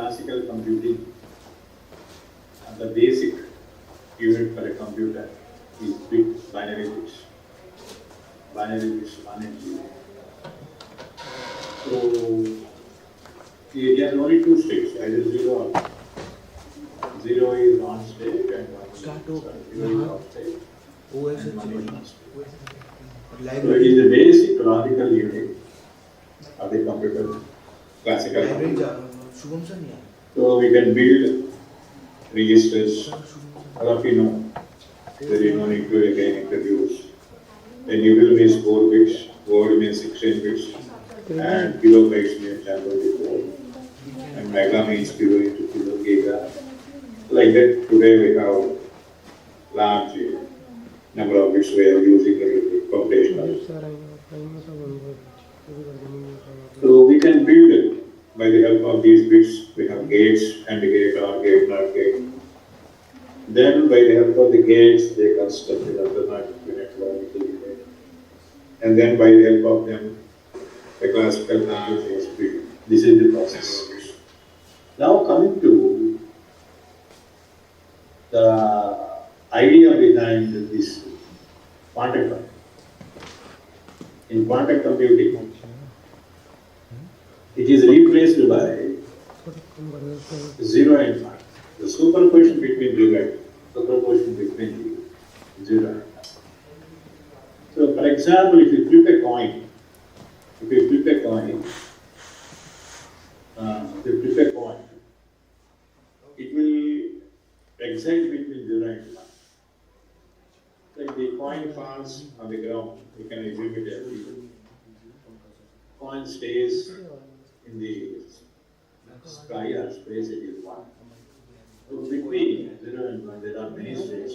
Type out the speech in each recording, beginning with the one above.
classical computing, the basic unit for a computer is binary bits. Binary bits 1 and 0. So there are only two states, either 0 or 1. 0 is on state and 1 is off state. And 1 is on state. So it is the basic logical unit of the computer, classical computer. So we can build registers. All of you know, there is no need to again introduce. A nibble means 4 bits, word means 16 bits, and kilobytes means 1024, and mega means kilo into kilo giga. Like that, today we have large number of bits we are using in computational. So we can build it by the help of these bits. We have gates, AND gate, OR gate, NOT gate. Then by the help of the gates, they construct the alternate unit logical unit. And then by the help of them, the classical computer is built. This is the process. Now coming to the idea behind this quantum computing. In quantum computing, it is replaced by 0 and 1. The superposition between 0 and 1. So, for example, if you flip a coin, it will excite between 0 and 1. Like the coin falls on the ground, you can assume it as 0. Coin stays in the sky or space, it is 1. So between 0 and 1, there are many states.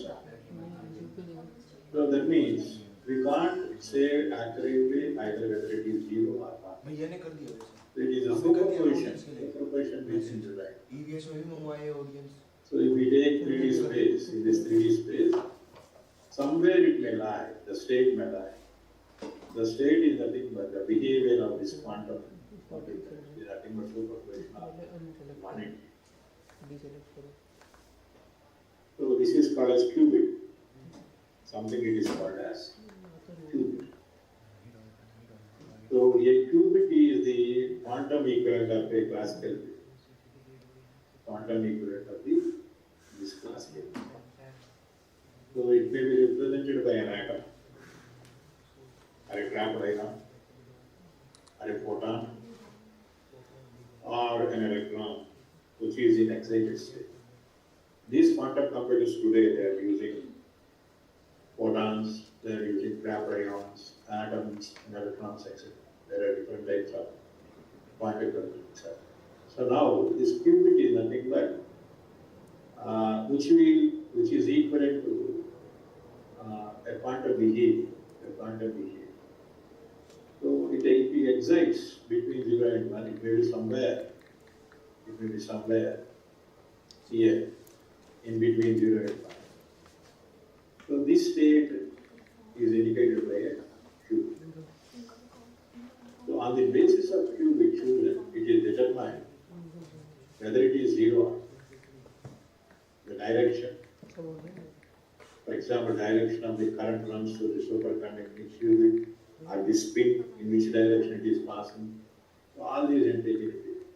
So that means we can't say accurately either whether it is 0 or 1. So it is a superposition between the right. So if we take 3D space, in this 3D space, somewhere it may lie, the state may lie. The state is nothing but the behavior of this quantum computer. It is nothing but superposition of one entity. So this is called as qubit. Something it is called as qubit. So a qubit is the quantum equivalent of a classical bit. Quantum equivalent of this classical bit. So it may be represented by an atom, or a trapped ion, or a photon, or an electron, which is in excited state. These quantum computers today, they are using photons, they are using trapped ions, atoms, and electrons, etc. There are different types of quantum computers. So now this qubit is nothing but which is equivalent to a quantum behavior. So if it excites between 0 and 1, it may be somewhere here in between 0 and 1. So this state is indicated by a qubit. So on the basis of qubit, it is determined whether it is 0 or the direction. For example, direction of the current runs through the superconducting qubit, or the spin in which direction it is passing. So all these are taken into account.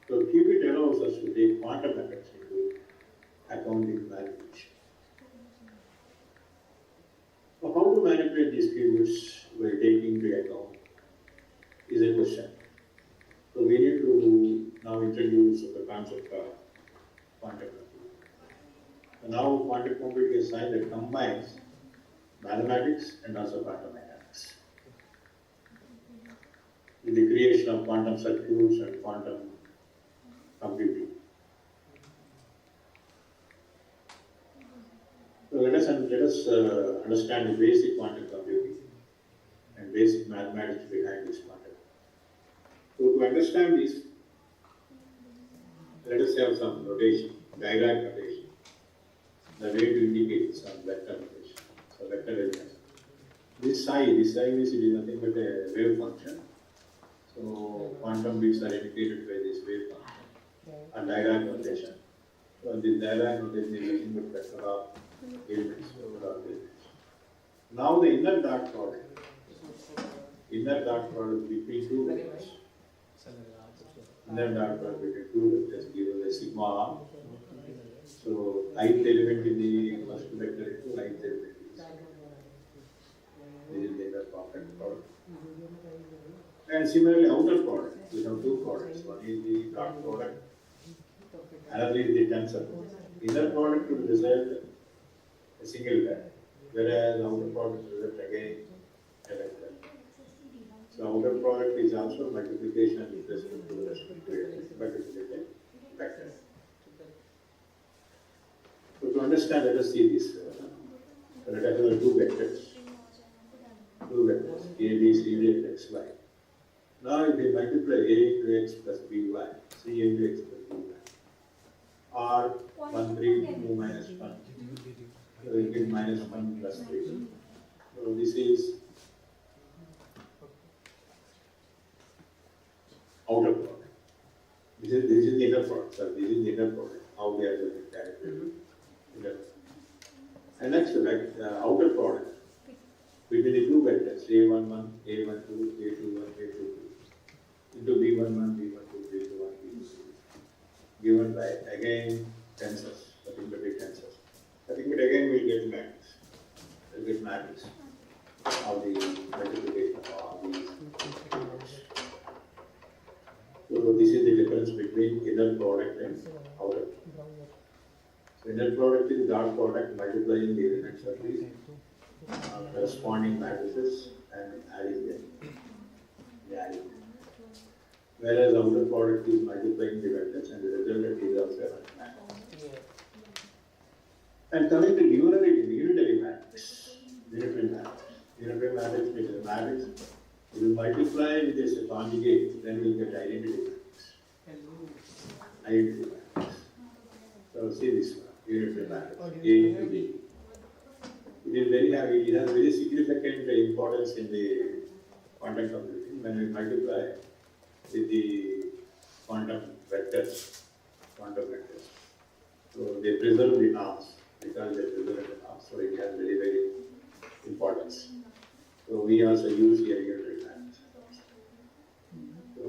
So qubit allows us to take quantum effects into account in manipulation. So how to manipulate these qubits while taking into account is a question. So we need to now introduce the concept of quantum computing. And now quantum computing is a science that combines mathematics and also quantum mechanics. With the creation of quantum circuits and quantum computing. So let us understand the basic quantum computing and basic mathematics behind this quantum. So to understand this, let us have some notation, diagram notation. The way to indicate some vector notation. So vector elements. This psi means it is nothing but a wave function. So quantum bits are indicated by this wave function. diagram notation. So this diagram notation is nothing but vector of elements. Now the inner dot product between two vectors. Inner dot product between two vectors gives a sigma r. So ith element in the first vector is ith element. This is the inner product. And similarly, outer product, we have two products. One is the dot product, another is the tensor. Inner product will result a single vector, whereas outer product will result again a vector. So outer product is also multiplication with respect to the respective vector. So to understand, let us see this. Let us have two vectors, A, B, C, D, and X, Y. Now if we multiply A into X plus BY, C into X plus BY, or 1, 3, 2, minus 1, so we get minus 1 plus 3. So this is outer product. This is the inner product, sir. This is the inner product. How they are going to calculate inner. And next, outer product between the two vectors A11, A12, A21, A22 into B11, B12, B21, B22 given by again tensors, arithmetic tensors. Arithmetic again will get matrix. Will get matrix of the multiplication of all these. So this is the difference between inner product and outer. So inner product is dot product multiplying the elements of these corresponding matrices and adding them. Whereas outer product is multiplying the vectors and the resultant is also a matrix. And coming to unitary matrix. Unitary matrix means a matrix. You will multiply with this conjugate, then you will get identity matrix. So see this one, unitary matrix, A into B. It has very significant importance in the quantum computing when we multiply with the quantum vectors. So they preserve the norms because they preserve the norms. So it has very, very importance. So we also use here unitary matrix. So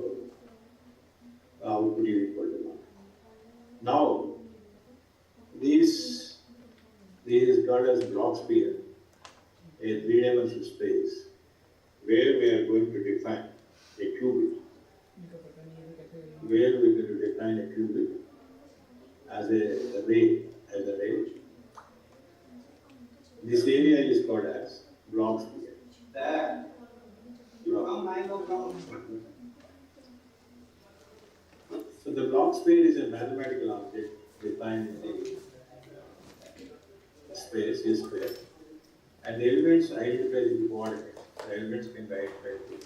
output is equal to 1. Now this is called as block sphere, a three-dimensional space where we are going to define a qubit. Where we are going to define a qubit as a ray. This area is called as block sphere. So the block sphere is a mathematical object defined in the space, is square, and the elements identified with the coordinates. The elements can be identified with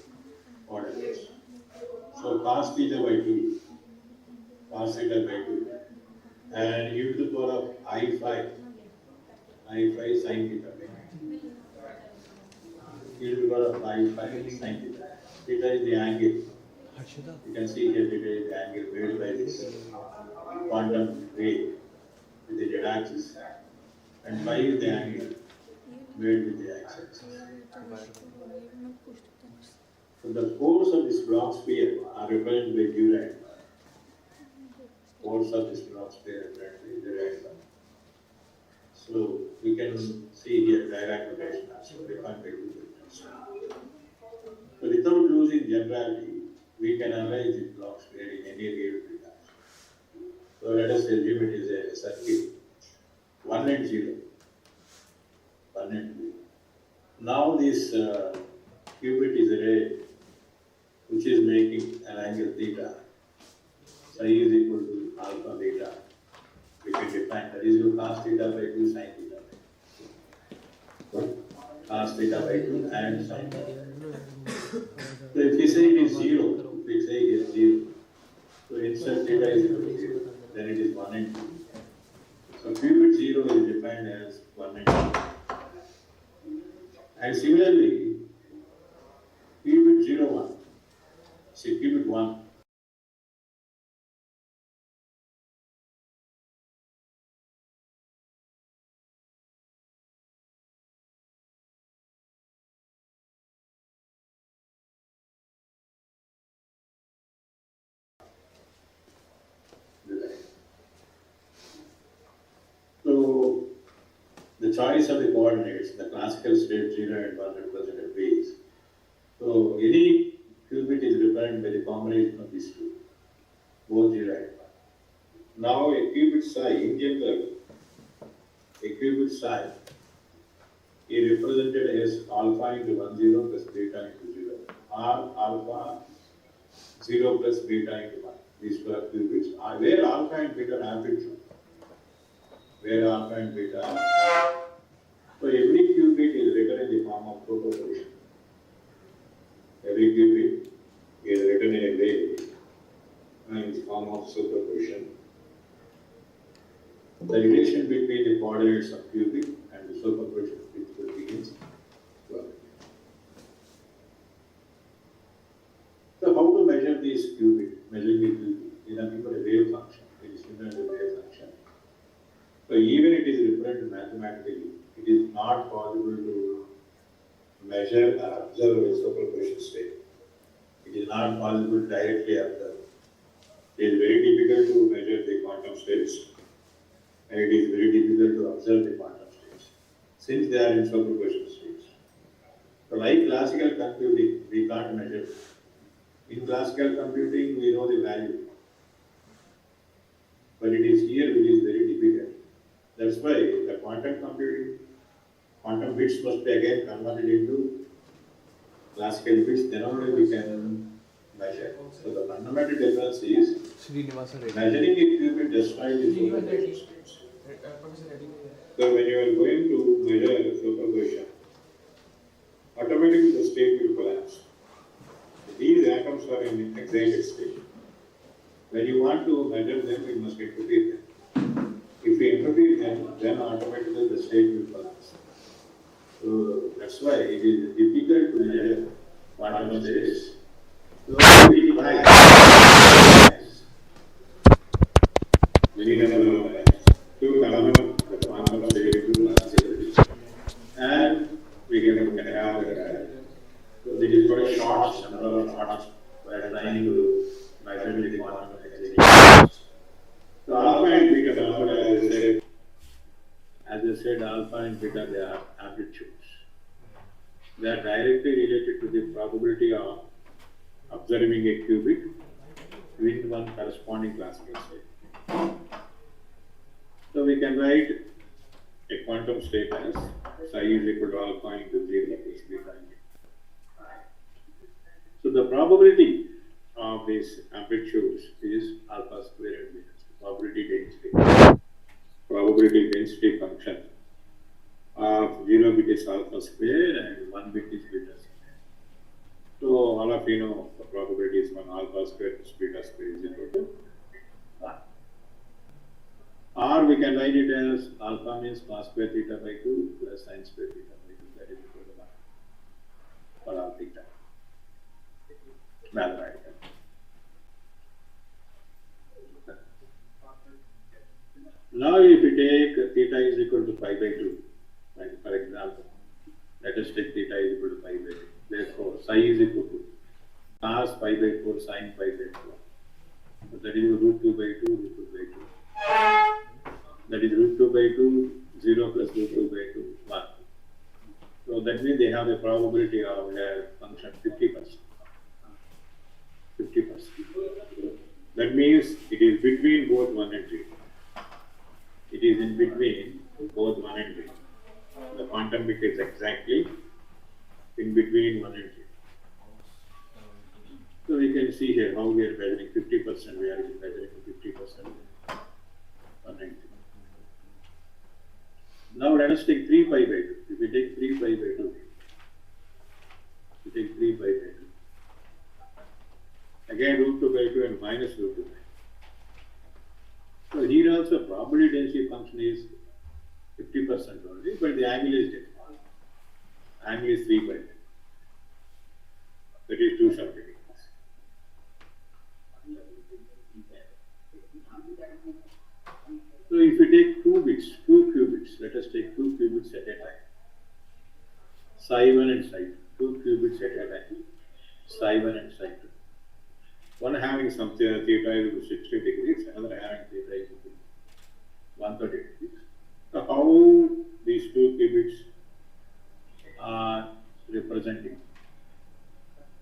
coordinates. So cos theta by 2, and u to the power of I5 sin theta. U to the power of I5 sin theta. Theta is the angle. You can see here theta is the angle made by this quantum ray with the z-axis. And phi is the angle made with the x-axis. So the pores of this block sphere are represented by P.G.D.A.V. Pores of this block sphere are represented by P.G.D.A.V. So we can see here direct notation also defined by P.G.D.A.V. So without losing generality, we can analyze this block sphere in any real frequency. So let us assume it is a circuit 1 and 0. Now this qubit is a ray which is making an angle theta. Psi is equal to alpha theta. We can define that is equal to cos theta by 2 sin theta by 2. Cos theta by 2 and sin theta. So if we say it is 0, so insert theta is equal to 0, then it is 1 and 2. So qubit 0 is defined as 1 and 2. And similarly, qubit 0, 1, see qubit 1 choice of the coordinates, the classical state 0 and 1 represented ways. So any qubit is represented by the combination of these two, both 0 and 1. Now a qubit psi, in general, a qubit psi is represented as alpha into 1 0 plus beta into 0, or alpha 0 plus beta into 1. These two are qubits, where alpha and beta are amplitude. Where alpha and beta are amplitude. So every qubit is written in the form of superposition. Every qubit is written in a way in the form of superposition. The relation between the coordinates of qubit and the superposition principle begins to appear. So how to measure this qubit? Measuring the qubit is nothing but a wave function. It is similar to a wave function. So even it is represented mathematically, it is not possible to measure or observe a superposition state. It is not possible to directly observe. It is very difficult to measure the quantum states, and it is very difficult to observe the quantum states, since they are in superposition states. So like classical computing, we can't measure it. In classical computing, we know the value, but it is here which is very difficult. That's why the quantum computing, quantum bits must be again converted into classical bits, then only we can measure. So the fundamental difference is Srinivasa Reddy. measuring a qubit destroys the superposition states. So when you are going to measure superposition, automatically the state will collapse. These atoms are in excited state. When you want to measure them, you must interpret them. If you interpret them, then automatically the state will collapse. So that's why it is difficult to measure quantum states. So we try to convert the quantum state to classical, and we can have that. So this is very short, number of shots we are trying to measure the quantum excitation. So alpha and beta, as I said, alpha and beta, they are amplitudes. They are directly related to the probability of observing a qubit with one corresponding classical state. So we can write a quantum state as psi is equal to alpha into 0 plus beta into. So the probability of these amplitudes is alpha square and beta. Probability density function of 0 bit is alpha square and 1 bit is beta square. So all of you know the probability is 1 alpha square plus beta square is equal to 1. Or we can write it as alpha means cos square theta by 2 plus sin square theta by 2, that is equal to 1 for all theta. Mathematical. Now if we take theta is equal to pi by 2, like for example, let us take theta is equal to pi by 2. Therefore, psi is equal to cos pi by 4 sin pi by 4. So that is root 2 by 2, root 2 by 2. That is root 2 by 2, 0 plus root 2 by 2, 1. So that means they have a probability of their function 50%. 50%. That means it is between both 1 and 3. It is in between both 1 and 3. The quantum bit is exactly in between 1 and 3. So we can see here how we are measuring 50%, we are measuring 50% 1 and 3. Now let us take 3 pi by 2. If we take 3 pi by 2, we take 3 pi by 2. Again root 2 by 2 and minus root 2 by 2. So here also probability density function is 50% only, but the angle is different. Angle is 3 pi. That is 270 degrees. So if we take 2 bits, 2 qubits, let us take 2 qubits at a time. Psi 1 and psi 2, 2 qubits at a time. Psi 1 and psi 2. One having some theta is equal to 60 degrees, another having theta is equal to 130 degrees. So how these two qubits are representing.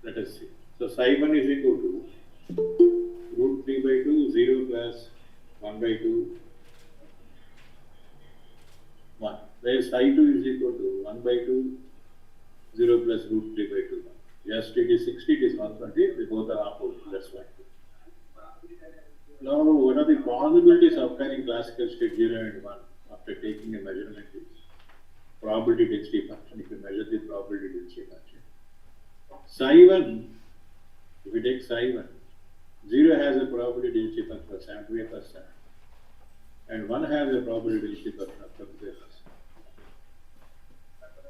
Let us see. So psi 1 is equal to root 3 by 2, 0 plus 1 by 2, 1. Where psi 2 is equal to 1 by 2, 0 plus root 3 by 2, 1. Just it is 60, it is 120, they both are opposite, that's why. Now, what are the possibilities of obtaining classical state 0 and 1 after taking a measurement is probability density function. If you measure the probability density function, psi 1, if you take psi 1, 0 has a probability density function of 78%, and 1 has a probability density function of 35%.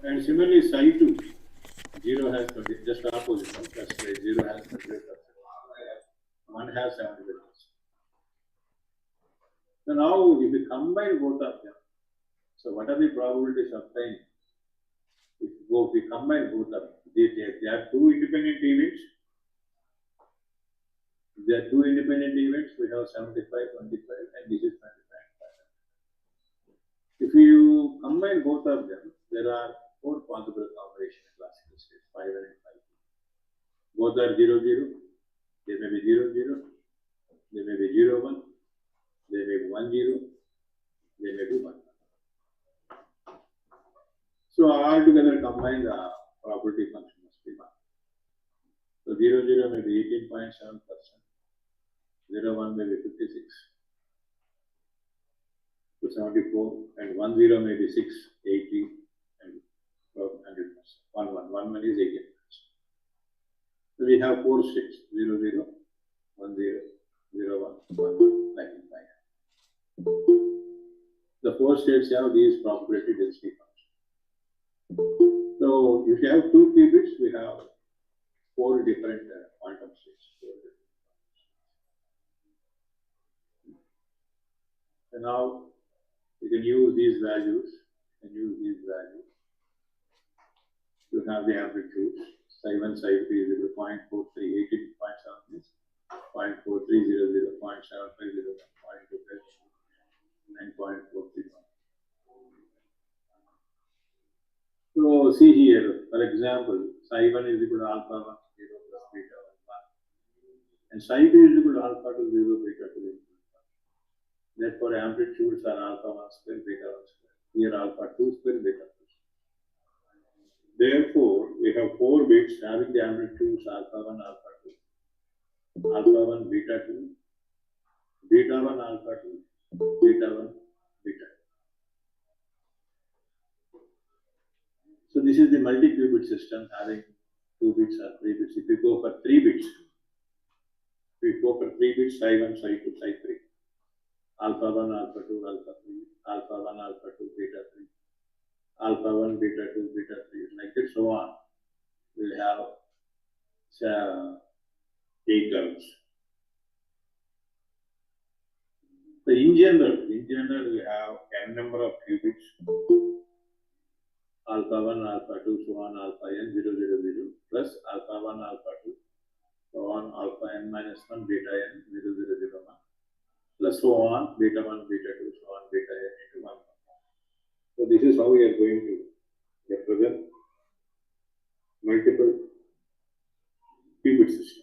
And similarly, psi 2, 0 has 20, just opposite, no? That's right, 0 has 35%, 1 has 75%. So now, if you combine both of them, so what are the probabilities of obtaining? If we combine both of them, they are two independent events. If there are two independent events, we have 75, 25, and this is 25. If you combine both of them, there are four possible combination classical states, 5 and 5. Both are 0, 0. They may be 0, 0. They may be 0, 1. They may be 1, 0. They may be 1. So all together combine the probability function must be 1. So 0, 0 may be 18.7%. 0, 1 may be 56 to 74, and 1, 0 may be 6, 80, and 100%. 1, 1, 1, 1 is 18%. So we have four states, 0, 0, 1, 0, 0, 1, 1, 1, like in that. The four states have these probability density functions. So if you have two qubits, we have four different quantum states. So now you can use these values. You have the amplitudes. Psi 1, psi 3 is equal to 0.43, 18.7 is 0.4300, 0.7501, 9.431. So see here, for example, psi 1 is equal to alpha 1, 0 plus beta 1, and psi 2 is equal to alpha 2, 0, beta 2. Therefore, amplitudes are alpha 1 square, beta 1 square. Here alpha 2 square, beta 2 square. Therefore, we have four bits having the amplitudes alpha 1, alpha 2, alpha 1, beta 2, beta 1, alpha 2, beta 1, beta 2. So this is the multi-qubit system having 2 bits or 3 bits. If we go for 3 bits, psi 1, psi 2, psi 3, alpha 1, alpha 2, alpha 3, alpha 1, alpha 2, beta 3, alpha 1, beta 2, beta 3, like that, so on. We'll have 8 terms. So in general, we have n number of qubits, alpha 1, alpha 2, so on, alpha n 0, 0, 0, plus alpha 1, alpha 2, so on, alpha n minus 1, beta n 0, 0, 0, 1, plus so on, beta 1, beta 2, so on, beta n into 1. So this is how we are going to represent multiple qubit system.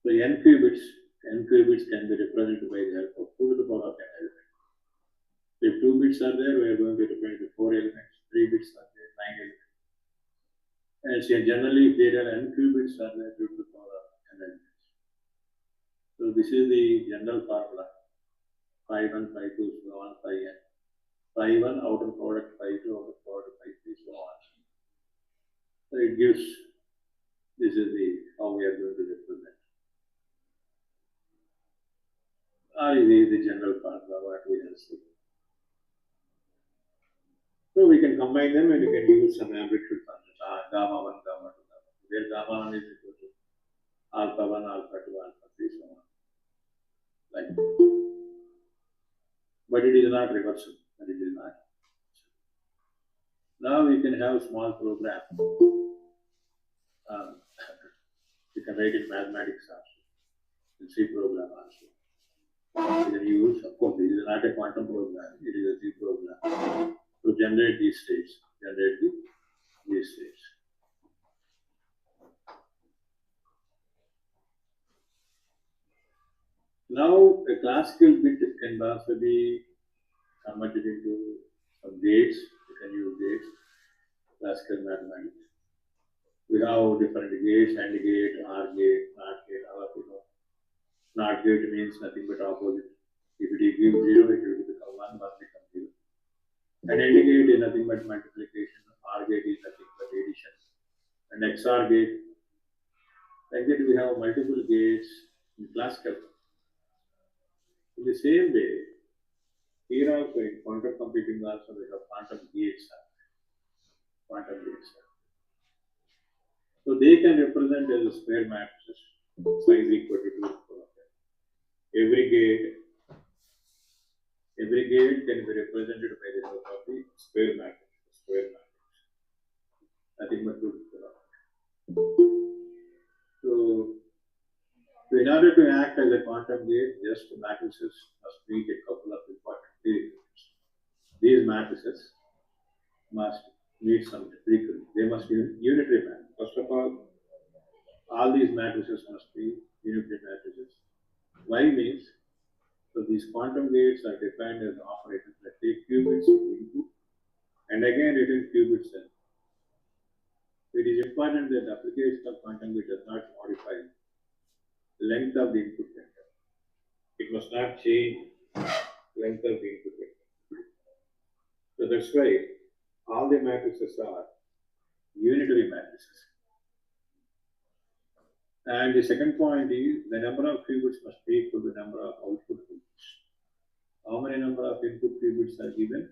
So n qubits can be represented by the help of 2 to the power of n elements. If 2 bits are there, we are going to represent the 4 elements, 3 bits are there, 9 elements. And so generally, if there are n qubits are there, 2 to the power of n elements. So this is the general formula. Phi 1, phi 2, so on, phi n. Phi 1 outer product, phi 2 outer product, phi 3, so on. So it gives, this is the how we are going to represent. This is the general formula what we have seen. So we can combine them and we can use some amplitude functions, gamma 1, gamma 2, gamma 2. Where gamma 1 is equal to alpha 1, alpha 2, alpha 3, so on. Like that. But it is not reversible. Now we can have small program. It You can write in mathematics also, in C program also. You can use, of course, this is not a quantum program, it is a C program. To generate these states, these states. Now, a classical bit can also be converted into some gates. You can use gates, classical mathematics. We have different gates, AND gate, OR gate, NOT gate, all of you know. NOT gate means nothing but opposite. If it is give 0, it will become 1, 1 becomes 0. And AND gate is nothing but multiplication, OR gate is nothing but addition. And XOR gate, like that we have multiple gates in classical. In the same way, here also in quantum computing also we have quantum gates. So they can represent as square matrices, size equal to 2. Every gate can be represented by the help of the square matrix. Nothing but 2. So in order to act as a quantum gate, just matrices must meet a couple of important prerequisites. These matrices must meet some prerequisites. They must be unitary matrices. First of all these matrices must be unitary matrices. Why means, so these quantum gates are defined as operators that take qubits input and again return qubits in. It is important that the application of quantum gate does not modify the length of the input vector. It must not change length of the input vector. So that's why all the matrices are unitary matrices. And the second point is the number of qubits must be equal to the number of output qubits. How many number of input qubits are given?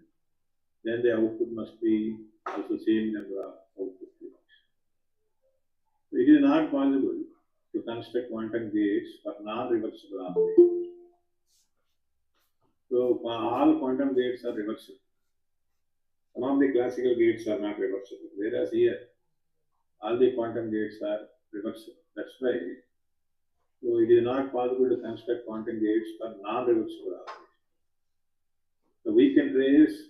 Then the output must be also same number of output qubits. It is not possible to construct quantum gates for non-reversible operations. So all quantum gates are reversible. Some of the classical gates are not reversible, whereas here all the quantum gates are reversible. That's why so it is not possible to construct quantum gates for non-reversible operations. So we can trace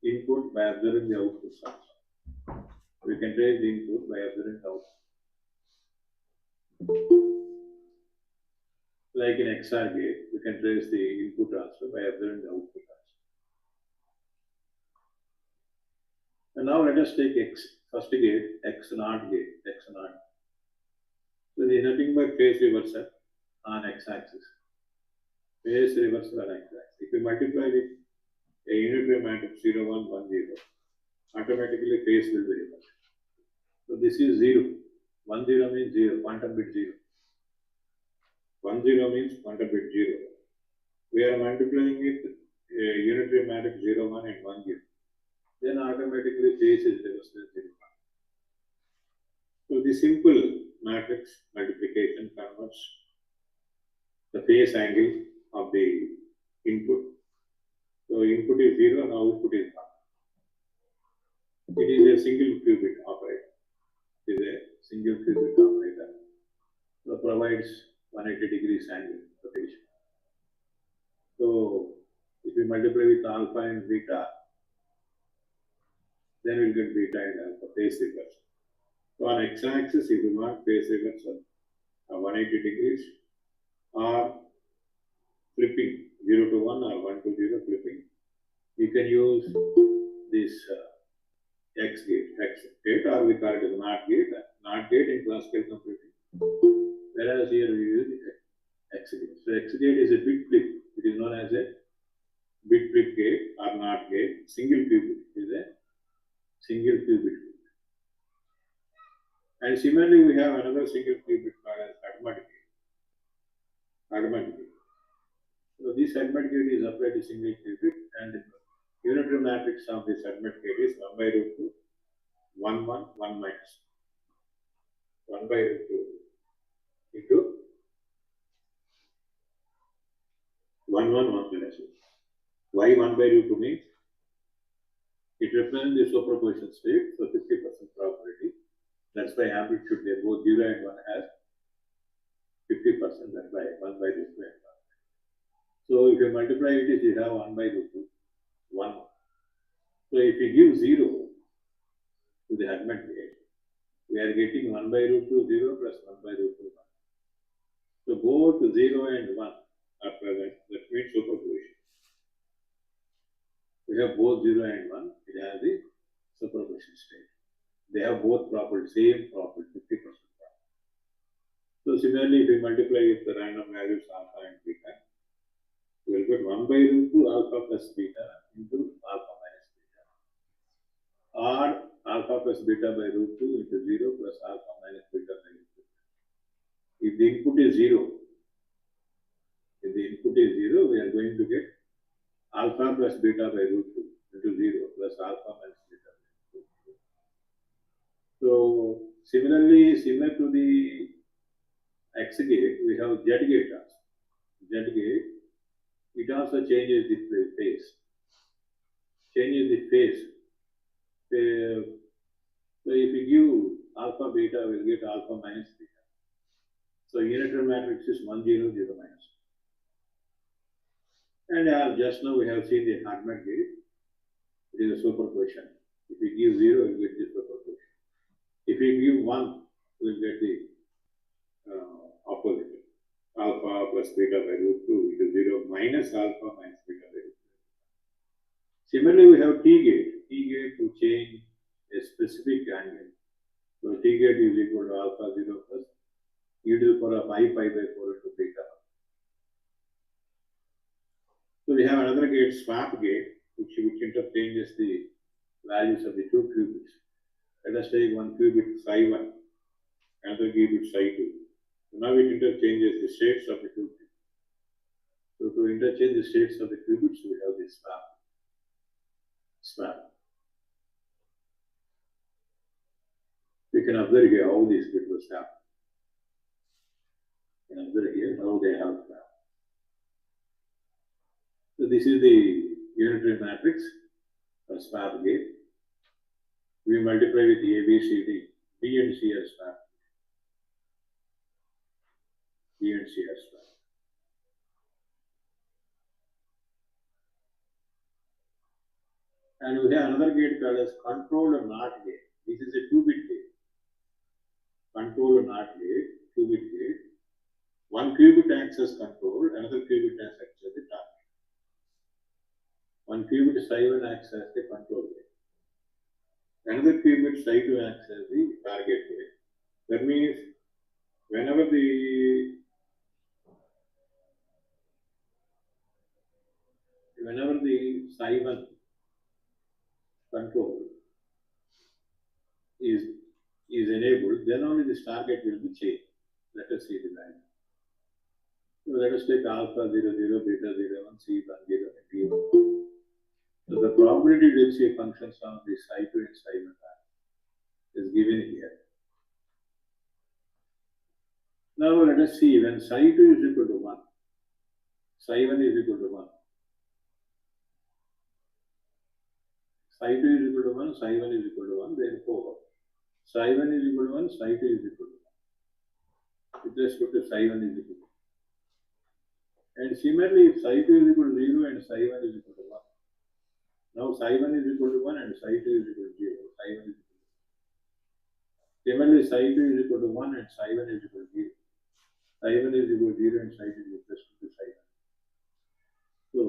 input by observing the output also. We can trace the input by observing the output. Like in XOR gate, we can trace the input also by observing the output also. And now let us take first gate, X0 gate, X0. So there is nothing but phase reversal on x-axis. Phase reversal on x-axis. If you multiply with a unitary matrix 0, 1, 1, 0, automatically phase will be reversed. So this is 0. 1, 0 means 0, quantum bit 0. 1, 0 means quantum bit 0. We are multiplying with a unitary matrix 0, 1 and 1, 0. Then automatically phase is reversed as 0, 1. So the simple matrix multiplication converts the phase angle of the input. So input is 0 and output is 1. It is a single qubit operator. It is a single qubit operator. So provides 180 degrees angle rotation. So if we multiply with alpha and beta, then we get beta and alpha phase reversal. So on x-axis, if you want phase reversal of 180 degrees or flipping 0 to 1 or 1 to 0 flipping, you can use this X gate, or we call it as NOT gate. NOT gate in classical computing. Whereas here we use X gate. So X gate is a bit flip. It is known as a bit flip gate or NOT gate. Single qubit is a single qubit. And similarly, we have another single qubit called as Admad gate. So this Admad gate is applied to single qubit, and the unitary matrix of this Admad gate is 1 by root 2, 1, 1, 1 minus 1 by root 2 into 1, 1, 1 minus 1. Why 1 by root 2 means? It represents the superposition state, so 50% probability. That's why amplitude there, both 0 and 1 has 1 by root 2 and 1. So if you multiply it, you have 1 by root 2, 1. So if you give 0 to the argument gate, we are getting 1 by root 2, 0 plus 1 by root 2, 1. So both 0 and 1 are present, that means superposition. We have both 0 and 1, it has the superposition state. They have both property, same property, 50%. So similarly, if we multiply with the random values alpha and beta, we will get 1 by root 2 alpha plus beta into alpha minus beta. Or alpha plus beta by root 2 into 0 plus alpha minus beta by root 2. If the input is 0, we are going to get alpha plus beta by root 2 into 0 plus alpha minus beta by root 2. So similarly, similar to the X gate, we have Z gate also. Z gate, it also changes the phase. Changes the phase. So if you give alpha beta, we'll get alpha minus beta. So unitary matrix is 1 0 0 minus. And just now we have seen the Hartman gate. It is a superposition. If you give 0, you get the superposition. If you give 1, we'll get the opposite. Alpha plus beta by root 2 equals 0 minus alpha minus beta by root 2. Similarly, we have T gate. T gate to change a specific angle. So T gate is equal to alpha 0 plus e to the power of I pi by 4 into beta. So we have another gate, swap gate, which interchanges the values of the two qubits. Let us take one qubit psi 1, another qubit psi 2. So now it interchanges the states of the two qubits. So to interchange the states of the qubits, we have this swap. You can observe here how these bits will happen. You can observe here how they have swap. So this is the unitary matrix for swap gate. We multiply with A, B, C, D. B and C are swap. B and C are swap. And we have another gate called as control or not gate. This is a 2-bit gate. Control or not gate, 2-bit gate. One qubit acts as control, another qubit acts as the target. One qubit psi 1 acts as the control gate. Another qubit psi 2 acts as the target gate. That means whenever the psi 1 control is enabled, then only this target will be changed. Let us see the value. So let us take alpha 0 0, beta 0 1, C 1 0, and D 1. So the probability density functions of the psi 2 and psi 1 is given here. Now let us see when psi 2 is equal to 1, psi 1 is equal to 1. Psi 2 is equal to 1, psi 1 is equal to 1, therefore psi 1 is equal to 1, psi 2 is equal to 1. With respect to psi 1 is equal to 1. And similarly, if psi 2 is equal to 0 and psi 1 is equal to 1. Now psi 1 is equal to 1 and psi 2 is equal to 0. Psi 1 is equal to 1. Similarly, psi 2 is equal to 1 and psi 1 is equal to 0. Psi 1 is equal to 0 and psi 2 is equal to psi 1. So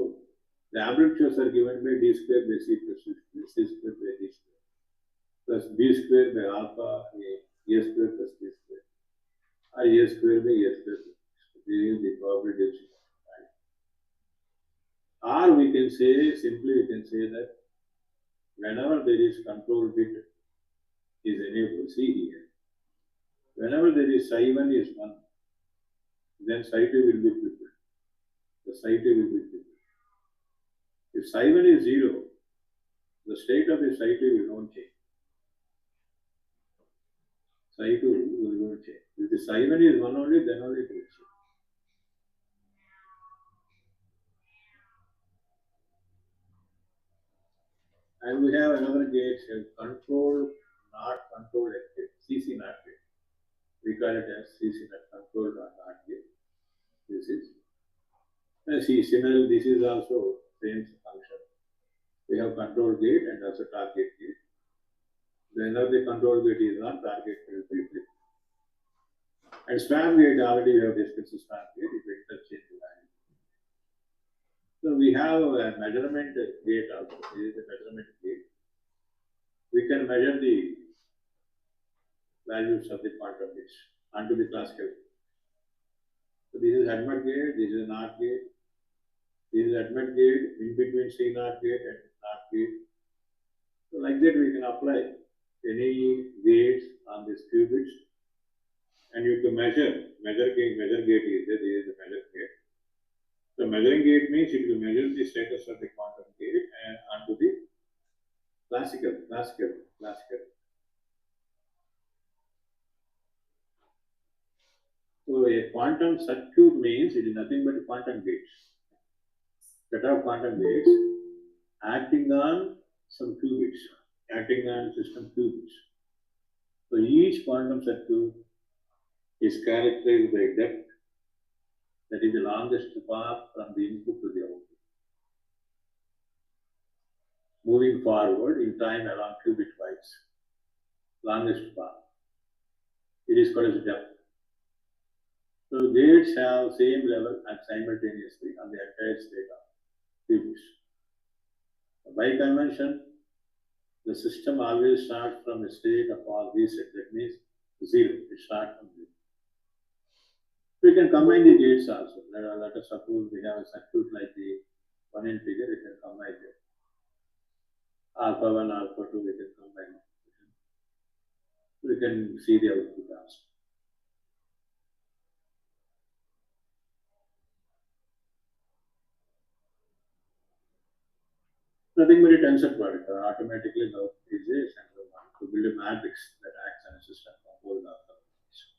the amplitudes are given by d square by c plus c square by d square plus b square by alpha a square plus b square or a square by a square. This is the probability density. Or we can say, simply we can say that whenever there is control bit is enabled, see here, whenever there is psi 1 is 1, then psi 2 will be tripled. The psi 2 will be tripled. If psi 1 is 0, the state of the psi 2 will not change. Psi 2 will not change. If the psi 1 is 1 only, then only it will change. And we have another gate, control not control gate, CC not gate. We call it as CC not control not gate. this is. See, similarly, this is also same function. We have control gate and also target gate. Whenever the control gate is on, target will be flipped. And swap gate, already we have discussed the swap gate, it will interchange the value. So we have a measurement gate also. This is a measurement gate. We can measure the values of the quantum bits onto the classical gate. So this is ADMET gate, this is NOT gate, this is ADMET gate, in between C0 gate and NOT gate. So like that we can apply any gates on these qubits, and you can measure gate is there, this is the measure gate. So measuring gate means it will measure the status of the quantum gate and onto the classical. So a quantum circuit means it is nothing but quantum gates. Set of quantum gates acting on some qubits, acting on system qubits. So each quantum circuit is characterized by depth, that is the longest path from the input to the output. Moving forward in time along qubit wise, longest path. It is called as depth. So gates have same level and simultaneously on the entire state of qubits. By convention, the system always starts from a state of all reset. That means zero. It starts from zero. We can combine the gates also. Let us suppose we have a circuit like the one in figure. We can combine it. Alpha 1, alpha 2. We can combine it. We can see the output also. Nothing but a tensor product. Automatically now is a central one to build a matrix that acts on a system composed of elements.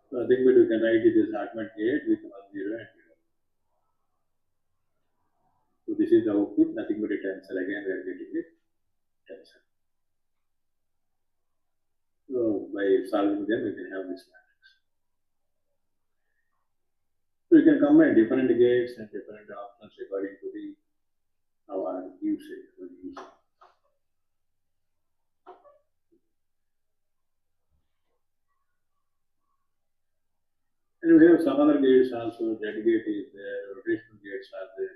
Nothing but we can write it as ADMET gate with 1, 0 and 0. So this is the output, nothing but a tensor. Again we are getting a tensor. So by solving them we can have this matrix. So we can combine different gates and different options according to our usage. And we have some other gates also. Z gate is there, rotational gates are there,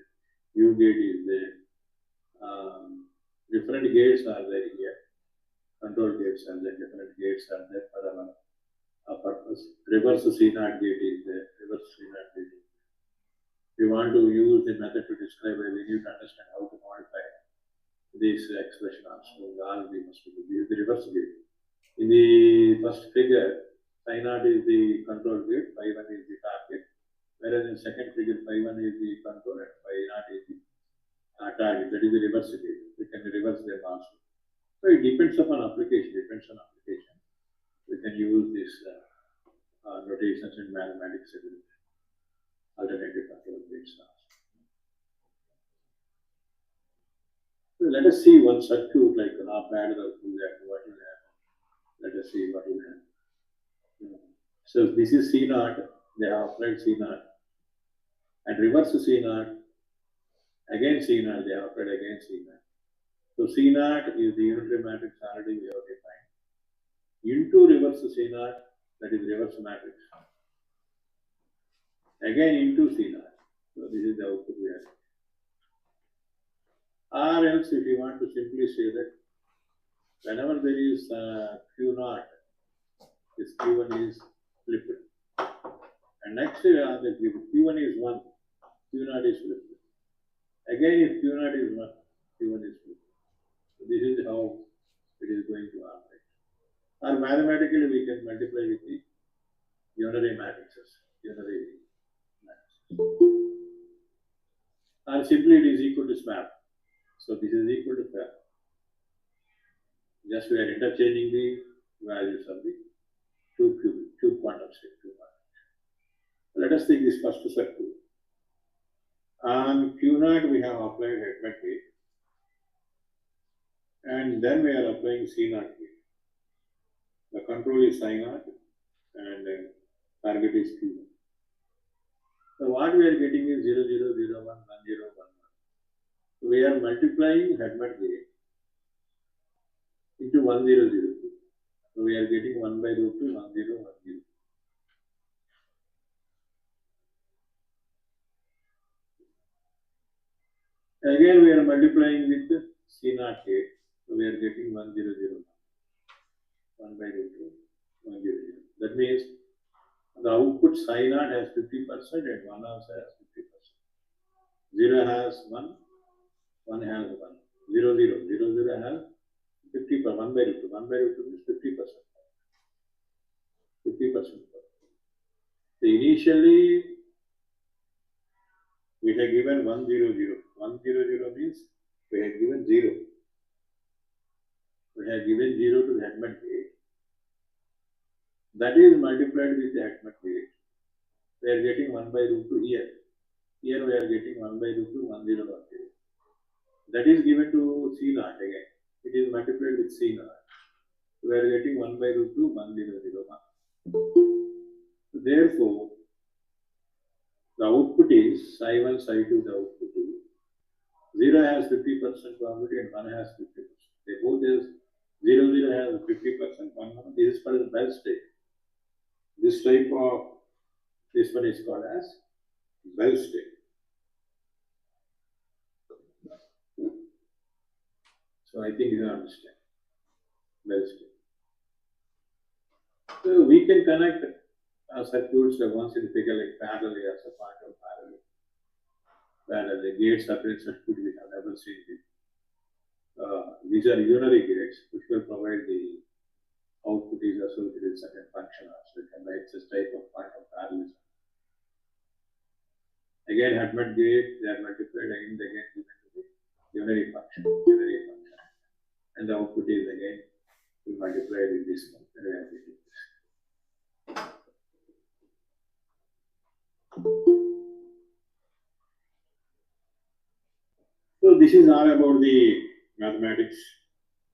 U gate is there. Different gates are there here. Control gates are there, different gates are there for our purpose. Reverse C0 gate is there, reverse C0 gate is there. We want to use the method to describe it, we need to understand how to modify this expression also. All we must do. This is the reverse gate. In the first figure, psi0 is the control gate, phi1 is the target. Whereas in second figure, phi1 is the control and phi0 is the target. That is the reverse gate. We can reverse them also. So it depends upon application. We can use this notations in mathematics and alternative control gates also. So let us see one circuit like an op-amp or that, what will happen. Let us see what will happen. So this is C0, they have applied C0, and reverse C0, again C0, they have applied again C0. So C0 is the unitary matrix already we have defined. Into reverse C0, that is reverse matrix. Again into C0. So this is the output we have. Or else if you want to simply say that whenever there is Q0, this Q1 is flipped. And next the Q1 is 1, Q0 is flipped. Again if Q0 is 1, Q1 is flipped. So this is how it is going to operate. Or mathematically we can multiply with the unary matrices. And simply it is equal to swap. So this is equal to swap. Just we are interchanging the values of the two quantum states. Let us take this first circuit. On Q0 we have applied ADMET gate. And then we are applying C0 gate. The control is psi0 and target is Q1. So what we are getting is 0, 0, 0, 1, 1, 0, 1, 1. So we are multiplying Hermite gate into 1, 0, 0, 2. So we are getting 1 by root 2, 1, 0, 1, 0. Again, we are multiplying with C naught gate. So we are getting 1, 0, 0, 1 by root 2, 1, 0, 0. That means the output psi naught has 50% and 1 also has 50%. 0 has 1, 1 has 1. 0, 0, 0, 0 has 50 per 1 by root 2. 1 by root 2 is 50%. 50%. So initially, we have given 1, 0, 0. 1, 0, 0 means we have given 0. We have given 0 to the Hermite gate. That is multiplied with the Hermite gate. We are getting 1 by root 2 here. Here we are getting 1 by root 2, 1, 0, 1, 0. That is given to C naught again. It is multiplied with C naught. We are getting 1 by root 2, 1, 0, 0, 1. Therefore, the output is psi 1, psi 2, the output is 0 has 50% probability and 1 has 50%. They both is 0, 0 has 50%, 1, 1. This is for the bell state. This type of, this one is called as bell state. So I think you understand. Bell state. So we can connect circuits once in figure like parallel as a part of parallel. Parallel gate separate circuit we have never seen it. These are unary gates which will provide the output is associated with certain function. So we can write this type of part of parallelism. Again, Hermite gate, they are multiplied again given to the unary function. And the output is again we multiply with this one. So this is all about the mathematics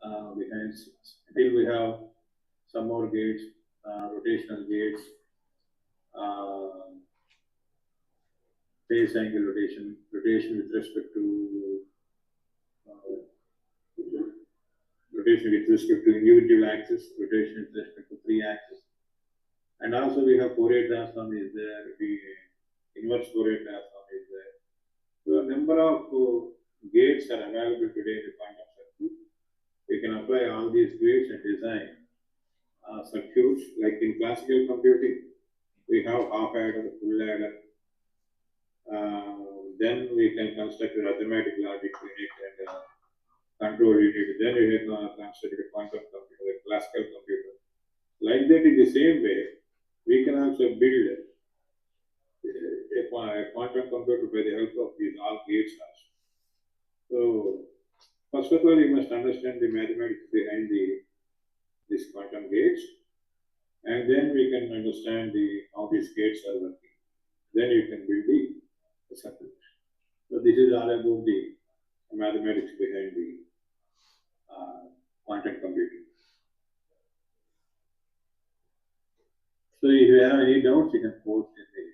behind. Still we have some more gates, rotational gates, phase angle rotation with respect to individual axis, rotation with respect to 3 axis. And also we have Fourier transform is there, the inverse Fourier transform is there. So a number of gates are available today in the quantum circuit. We can apply all these gates and design circuits. Like in classical computing, we have half adder, full adder. Then we can construct a arithmetic logic unit and control unit. Then we can construct a quantum computer, a classical computer. Like that, in the same way, we can also build a quantum computer by the help of these all gates also. So, first of all, you must understand the mathematics behind these quantum gates, and then we can understand how these gates are working. Then you can build the circuit. So this is all about the mathematics behind the quantum computing. So if you have any doubts, you can post in the.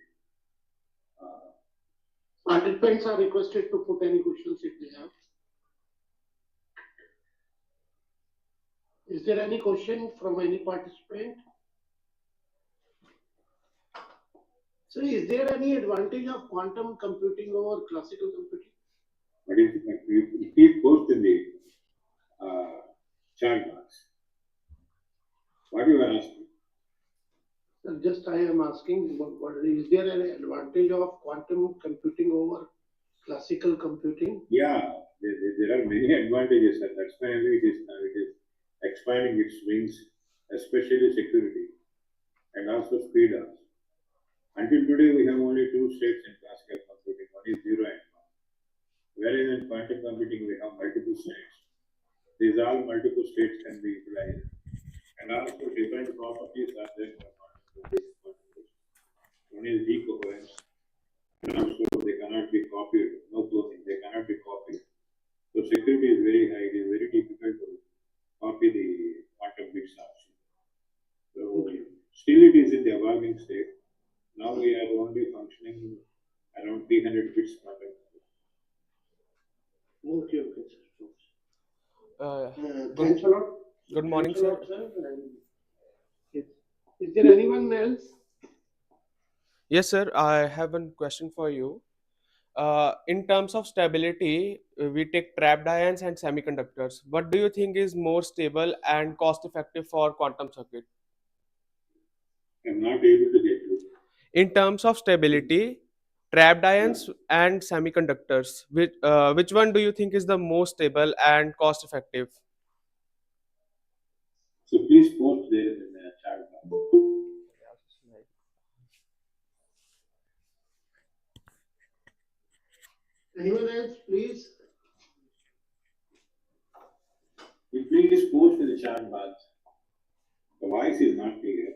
Participants are requested to put any questions if they have. Is there any question from any participant? So is there any advantage of quantum computing over classical computing? But if you post in the chat box, what you are asking? Just I am asking, is there any advantage of quantum computing over classical computing? Yeah, there are many advantages, and that's why it is expanding its wings, especially security and also speed also. Until today, we have only 2 states in classical computing. One is 0 and 1. Whereas in quantum computing, we have multiple states. These all multiple states can be utilized. And also different properties are there for quantum computing. One is decoherence. And also they cannot be copied. No closing. They cannot be copied. So security is very high. It is very difficult to copy the quantum bits also. So still it is in the evolving state. 300 bits quantum. Okay, okay, sir. Good, Thanks a lot. good morning, Thanks a sir. lot, sir. And is there anyone else? Yes, sir. I have one question for you. In terms of stability, we take trapped ions and semiconductors. What do you think is more stable and cost effective for quantum circuit? I'm not able to get you. In terms of stability, trapped ions and semiconductors, which one do you think is the most stable and cost effective? So please post there in the chat box. Anyone else, please? You please post in the chat box. The voice is not clear.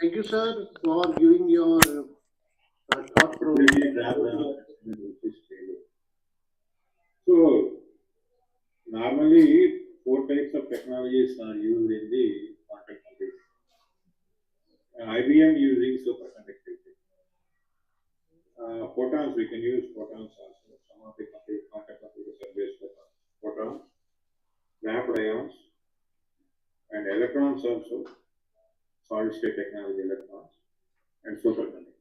Thank you, sir, for giving your thought Really grab provoking. which is stable. So normally 4 types of technologies are used in the quantum computing. IBM using superconductivity. Photons, we can use photons also. Some of the quantum computers are based upon photons, trapped ions, and electrons also, solid state technology electrons, and superconducting.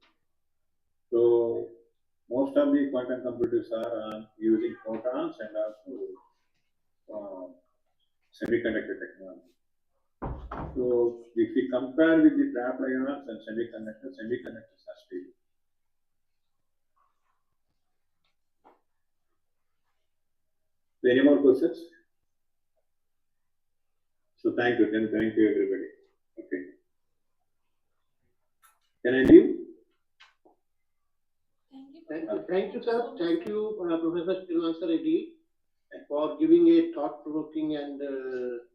So most of the quantum computers are using photons and also semiconductor technology. So if we compare with the trapped ions and semiconductors are stable. Any more questions? So thank you, then thank you everybody. Okay. Can I leave? Thank you, sir. Thank you, Professor Srinivasa Reddy, for giving a thought-provoking and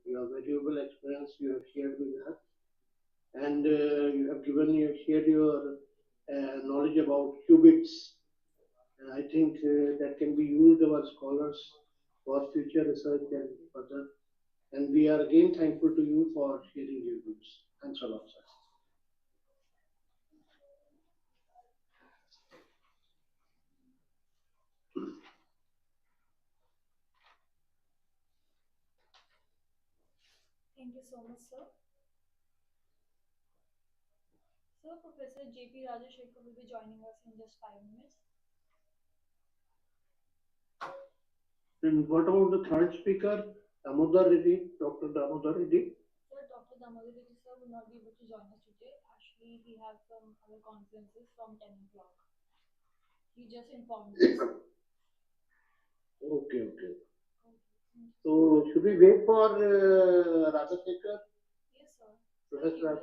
valuable experience you have shared with us. And you have shared your knowledge about qubits. I think that can be used our scholars for future research and further. And we are again thankful to you for sharing your views. Thanks a lot, sir. Thank you so much, sir. Sir, Professor J.P. Rajashekar will be joining us in just 5 minutes. And what about the third speaker, Damodar Reddy, Dr. Damodar Reddy? Sir, Dr. Damodar Reddy sir will not be able to join us today. Actually, he has some other conferences from 10 o'clock. He just informed us. Okay, okay. So should we wait for Rajashekar? Yes, sir. Professor